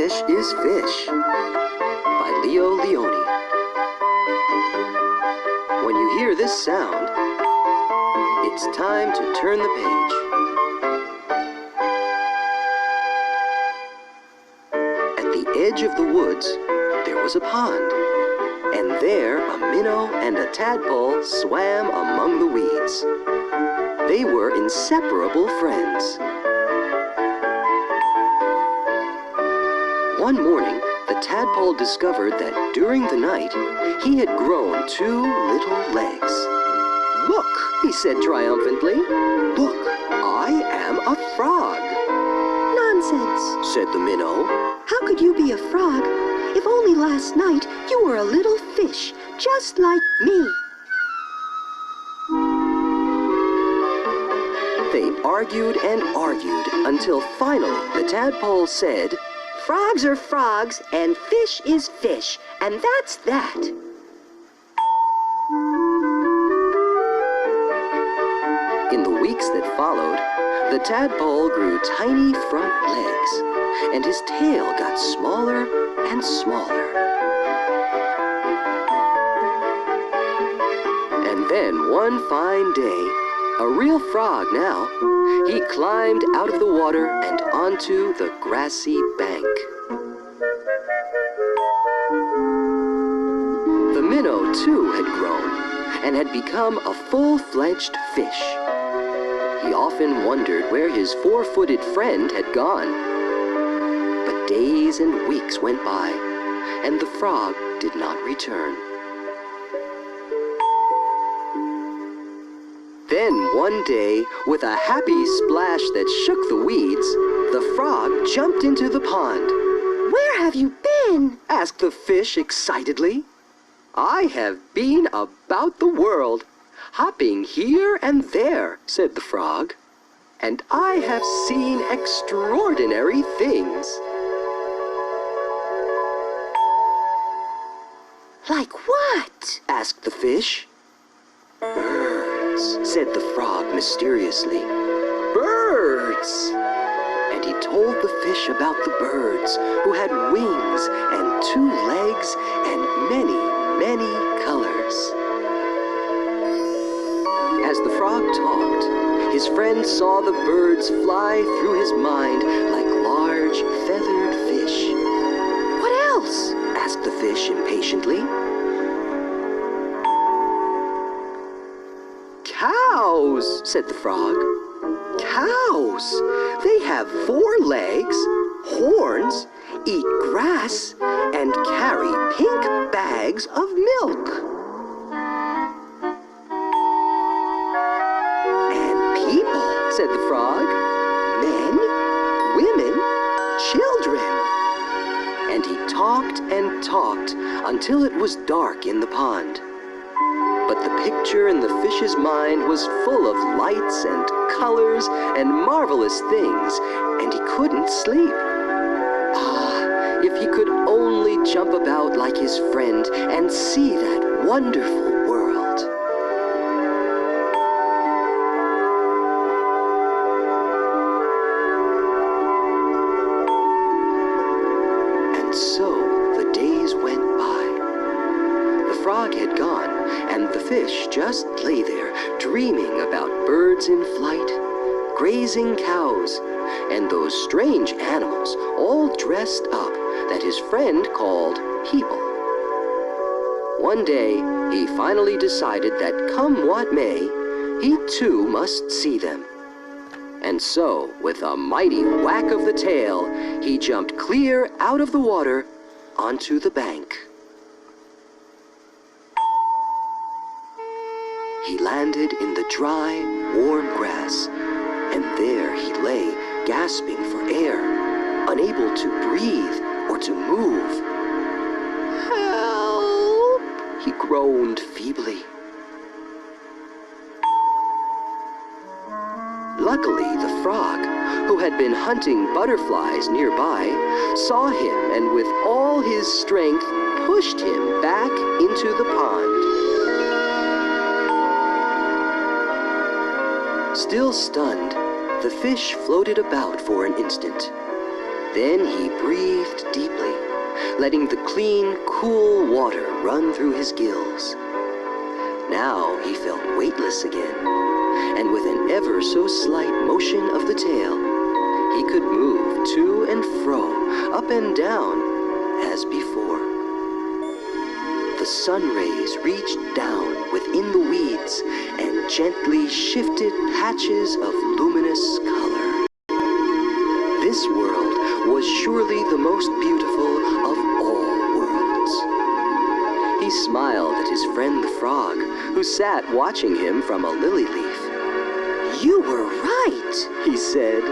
Fish is Fish by Leo Leone. When you hear this sound, it's time to turn the page. At the edge of the woods, there was a pond, and there a minnow and a tadpole swam among the weeds. They were inseparable friends. One morning, the tadpole discovered that during the night, he had grown 2 little legs. "Look," he said triumphantly. "Look, I am a frog." "Nonsense," said the minnow. "How could you be a frog if only last night you were a little fish, just like me?" They argued and argued until finally the tadpole said, "Frogs are frogs and fish is fish, and that's that." In the weeks that followed, the tadpole grew tiny front legs, and his tail got smaller and smaller. And then one fine day, a real frog now, he climbed out of the water and onto the grassy bank. The minnow, too, had grown and had become a full-fledged fish. He often wondered where his 4-footed friend had gone. But days and weeks went by, and the frog did not return. Then one day, with a happy splash that shook the weeds, the frog jumped into the pond. "Where have you been?" asked the fish excitedly. "I have been about the world, hopping here and there," said the frog, "and I have seen extraordinary things." "Like what?" asked the fish. "Birds," said the frog mysteriously. "Birds!" And he told the fish about the birds who had wings and 2 legs and many, many colors. As the frog talked, his friend saw the birds fly through his mind like large feathered fish. "What else?" asked the fish impatiently. "Cows," said the frog. "Cows! They have 4 legs, horns, eat grass, and carry pink bags of milk." "And people," said the frog. "Men, women, children." And he talked and talked until it was dark in the pond. But the picture in the fish's mind was full of lights and colors and marvelous things, and he couldn't sleep. Ah, if he could only jump about like his friend and see that wonderful world. And so the days went by. The frog had gone, and the fish just lay there, dreaming about birds in flight, grazing cows, and those strange animals all dressed up that his friend called people. One day, he finally decided that come what may, he too must see them. And so, with a mighty whack of the tail, he jumped clear out of the water onto the bank. He landed in the dry, warm grass, and there he lay, gasping for air, unable to breathe or to move. "Help!" he groaned feebly. Luckily, the frog, who had been hunting butterflies nearby, saw him and with all his strength pushed him back into the pond. Still stunned, the fish floated about for an instant. Then he breathed deeply, letting the clean, cool water run through his gills. Now he felt weightless again, and with an ever so slight motion of the tail, he could move to and fro, up and down, as before. The sun rays reached down within the weeds and gently shifted patches of luminous color. This world was surely the most beautiful of all worlds. He smiled at his friend the frog, who sat watching him from a lily leaf. You were right, he said.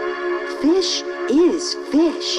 Fish is fish.